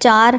4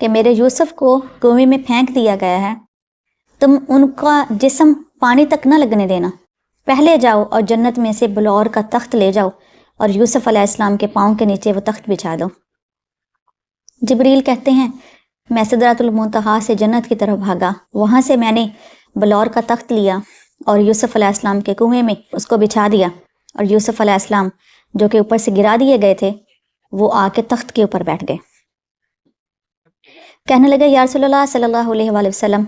کہ میرے یوسف کو کنویں میں پھینک دیا گیا ہے، تم ان کا جسم پانی تک نہ لگنے دینا، پہلے جاؤ اور جنت میں سے بلور کا تخت لے جاؤ اور یوسف علیہ السلام کے پاؤں کے نیچے وہ تخت بچھا دو۔ جبریل کہتے ہیں میں سدرۃ المنتہا سے جنت کی طرف بھاگا، وہاں سے میں نے بلور کا تخت لیا اور یوسف علیہ السلام کے کنویں میں اس کو بچھا دیا، اور یوسف علیہ السلام جو کہ اوپر سے گرا دیے گئے تھے وہ آ کے تخت کے اوپر بیٹھ گئے۔ کہنے لگے یا رسول اللہ صلی اللہ علیہ وآلہ وسلم،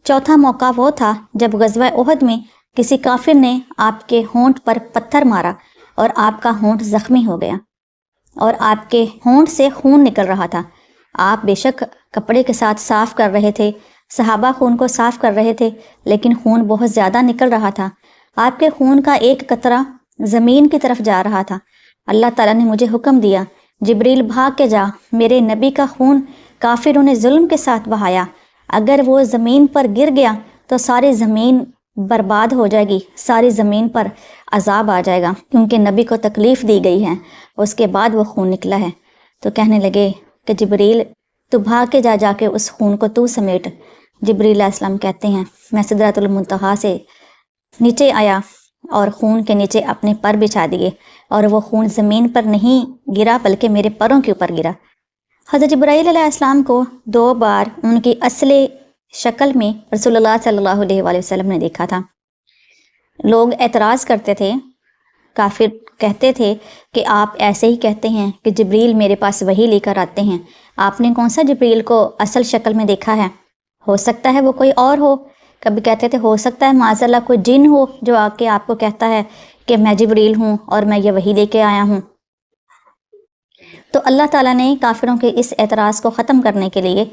چوتھا موقع وہ تھا جب غزوہ احد میں کسی کافر نے آپ کے ہونٹ پر پتھر مارا اور آپ کا ہونٹ زخمی ہو گیا اور آپ کے ہونٹ سے خون نکل رہا تھا۔ آپ بے شک کپڑے کے ساتھ صاف کر رہے تھے، صحابہ خون کو صاف کر رہے تھے، لیکن خون بہت زیادہ نکل رہا تھا۔ آپ کے خون کا ایک قطرہ زمین کی طرف جا رہا تھا۔ اللہ تعالیٰ نے مجھے حکم دیا جبریل بھاگ کے جا، میرے نبی کا خون کافروں نے ظلم کے ساتھ بہایا، اگر وہ زمین پر گر گیا تو ساری زمین برباد ہو جائے گی، ساری زمین پر عذاب آ جائے گا، کیونکہ نبی کو تکلیف دی گئی ہے، اس کے بعد وہ خون نکلا ہے۔ تو کہنے لگے کہ جبریل تو بھاگ کے جا کے اس خون کو تو سمیٹ۔ جبریل علیہ السلام کہتے ہیں میں سدرۃ المنتہا سے نیچے آیا اور خون کے نیچے اپنے پر بچھا دیے، اور وہ خون زمین پر نہیں گرا بلکہ میرے پروں کے اوپر گرا۔ حضرت جبرائیل علیہ السلام کو 2 بار ان کی اصلی شکل میں رسول اللہ صلی اللہ علیہ وآلہ وسلم نے دیکھا تھا۔ لوگ اعتراض کرتے تھے، کافر کہتے تھے کہ آپ ایسے ہی کہتے ہیں کہ جبریل میرے پاس وحی لے کر آتے ہیں، آپ نے کون سا جبریل کو اصل شکل میں دیکھا ہے؟ ہو سکتا ہے وہ کوئی اور ہو۔ کبھی کہتے تھے ہو سکتا ہے معاذ اللہ کوئی جن ہو جو آ کے آپ کو کہتا ہے کہ میں جبریل ہوں اور میں یہ وحی لے کے آیا ہوں۔ تو اللہ تعالیٰ نے کافروں کے اس اعتراض کو ختم کرنے کے لیے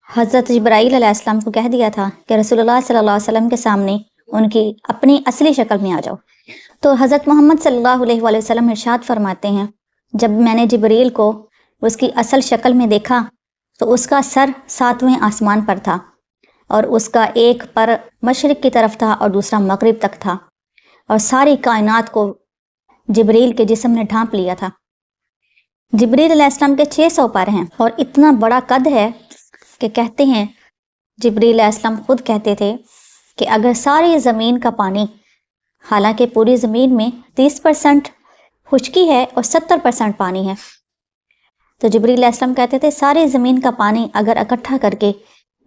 حضرت جبرائیل علیہ السلام کو کہہ دیا تھا کہ رسول اللہ صلی اللہ علیہ وسلم کے سامنے ان کی اپنی اصلی شکل میں آ جاؤ۔ تو حضرت محمد صلی اللہ علیہ وآلہ وسلم ارشاد فرماتے ہیں جب میں نے جبریل کو اس کی اصل شکل میں دیکھا تو اس کا سر 7ویں آسمان پر تھا، اور اس کا ایک پر مشرق کی طرف تھا اور دوسرا مغرب تک تھا، اور ساری کائنات کو جبریل کے جسم نے ڈھانپ لیا تھا۔ جبریل علیہ السلام کے 600 پر ہیں اور اتنا بڑا قد ہے کہ کہتے ہیں جبریل علیہ السلام خود کہتے تھے کہ اگر ساری زمین کا پانی، حالانکہ پوری زمین میں 30% خشکی ہے اور 70% پانی ہے، تو جبریل علیہ السلام کہتے تھے ساری زمین کا پانی اگر اکٹھا کر کے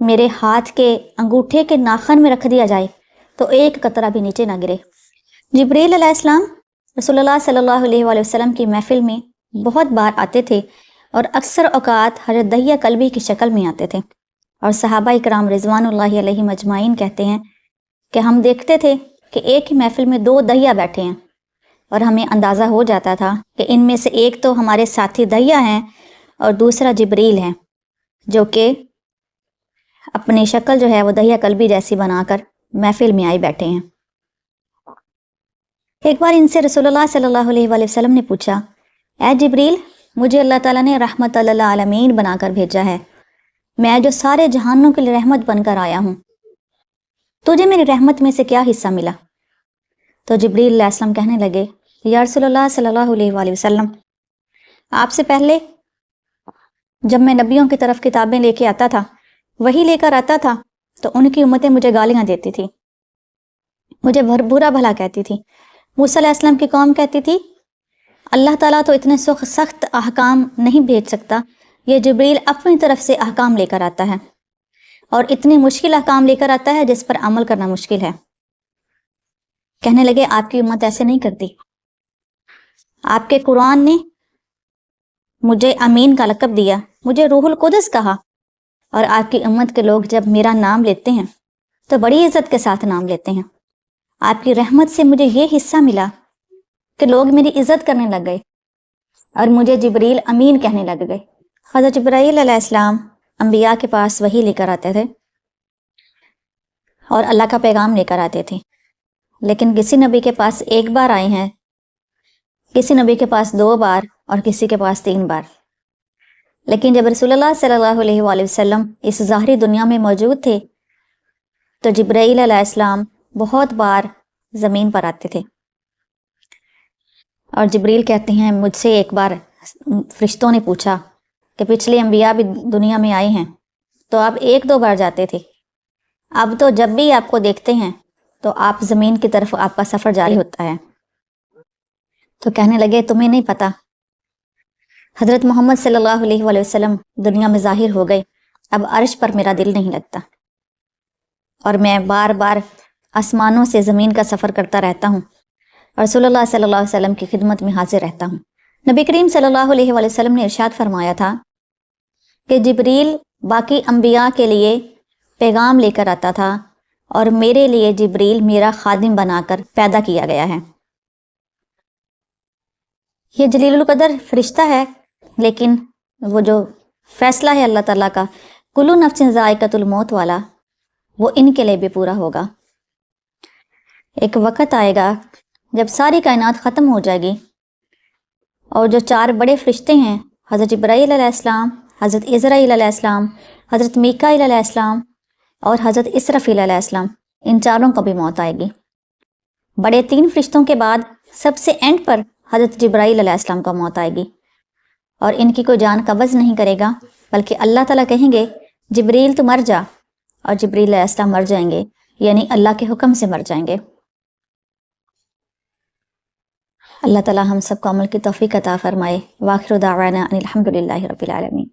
میرے ہاتھ کے انگوٹھے کے ناخن میں رکھ دیا جائے تو ایک قطرہ بھی نیچے نہ گرے۔ جبریل علیہ السلام رسول اللہ صلی اللہ علیہ وآلہ وسلم کی محفل میں بہت بار آتے تھے، اور اکثر اوقات حضرت دحیہ کلبی کی شکل میں آتے تھے، اور صحابہ اکرام رضوان اللہ علیہم اجمعین کہتے ہیں کہ ہم دیکھتے تھے کہ ایک ہی محفل میں 2 دحیہ بیٹھے ہیں، اور ہمیں اندازہ ہو جاتا تھا کہ ان میں سے ایک تو ہمارے ساتھی دحیہ ہیں اور دوسرا جبریل ہیں، جو کہ اپنی شکل جو ہے وہ دحیہ کلبی جیسی بنا کر محفل میں آئے بیٹھے ہیں۔ ایک بار ان سے رسول اللہ صلی اللہ علیہ وآلہ وسلم نے پوچھا اے جبریل، مجھے اللہ تعالیٰ نے رحمت للعالمین بنا کر بھیجا ہے، میں جو سارے جہانوں کے لیے رحمت بن کر آیا ہوں، تجھے میری رحمت میں سے کیا حصہ ملا؟ تو جبریل علیہ السلام کہنے لگے یا رسول اللہ صلی اللہ علیہ وآلہ وسلم، آپ سے پہلے جب میں نبیوں کی طرف کتابیں لے کے آتا تھا، وہی لے کر آتا تھا، تو ان کی امتیں مجھے گالیاں دیتی تھی، مجھے برا بھلا کہتی تھی۔ موسیٰ علیہ السلام کی قوم کہتی تھی اللہ تعالیٰ تو اتنے سخت احکام نہیں بھیج سکتا، یہ جبریل اپنی طرف سے احکام لے کر آتا ہے، اور اتنی مشکل احکام لے کر آتا ہے جس پر عمل کرنا مشکل ہے۔ کہنے لگے آپ کی امت ایسے نہیں کرتی، آپ کے قرآن نے مجھے امین کا لقب دیا، مجھے روح القدس کہا، اور آپ کی امت کے لوگ جب میرا نام لیتے ہیں تو بڑی عزت کے ساتھ نام لیتے ہیں۔ آپ کی رحمت سے مجھے یہ حصہ ملا کہ لوگ میری عزت کرنے لگ گئے اور مجھے جبریل امین کہنے لگ گئے۔ حضرت جبرائیل علیہ السلام انبیاء کے پاس وحی لے کر آتے تھے اور اللہ کا پیغام لے کر آتے تھے، لیکن کسی نبی کے پاس 1 بار آئے ہیں، کسی نبی کے پاس 2 بار، اور کسی کے پاس 3 بار۔ لیکن جب رسول اللہ صلی اللہ علیہ وآلہ وسلم اس ظاہری دنیا میں موجود تھے تو جبرائیل علیہ السلام بہت بار زمین پر آتے تھے، اور جبریل کہتے ہیں مجھ سے ایک بار فرشتوں نے پوچھا کہ پچھلے انبیاء بھی دنیا میں آئے ہیں تو آپ 1-2 بار جاتے تھے، اب تو جب بھی آپ کو دیکھتے ہیں تو آپ زمین کی طرف آپ کا سفر جاری ہوتا ہے۔ تو کہنے لگے تمہیں نہیں پتہ، حضرت محمد صلی اللہ علیہ وآلہ وسلم دنیا میں ظاہر ہو گئے، اب عرش پر میرا دل نہیں لگتا، اور میں بار بار آسمانوں سے زمین کا سفر کرتا رہتا ہوں، اور رسول اللہ صلی اللہ علیہ وسلم کی خدمت میں حاضر رہتا ہوں۔ نبی کریم صلی اللہ علیہ وآلہ وسلم نے ارشاد فرمایا تھا کہ جبریل باقی انبیاء کے لیے پیغام لے کر آتا تھا، اور میرے لیے جبریل میرا خادم بنا کر پیدا کیا گیا ہے۔ یہ جلیل القدر فرشتہ ہے، لیکن وہ جو فیصلہ ہے اللہ تعالیٰ کا کلو نفس ذائقۃ الموت والا، وہ ان کے لیے بھی پورا ہوگا۔ ایک وقت آئے گا جب ساری کائنات ختم ہو جائے گی، اور جو 4 بڑے فرشتے ہیں، حضرت جبرائیل علیہ السلام، حضرت اسرائیل علیہ السلام، حضرت میکائیل علیہ السلام اور حضرت اسرافیل علیہ السلام، ان 4 کو بھی موت آئے گی۔ بڑے 3 فرشتوں کے بعد سب سے اینڈ پر حضرت جبرائیل علیہ السلام کو موت آئے گی، اور ان کی کوئی جان قبض نہیں کرے گا، بلکہ اللہ تعالیٰ کہیں گے جبریل تو مر جا، اور جبریل علیہ السلام مر جائیں گے، یعنی اللہ کے حکم سے مر جائیں گے۔ اللہ تعالیٰ ہم سب کو عمل کی توفیق عطا فرمائے۔ وآخر دعوانا ان الحمد للہ رب العالمین۔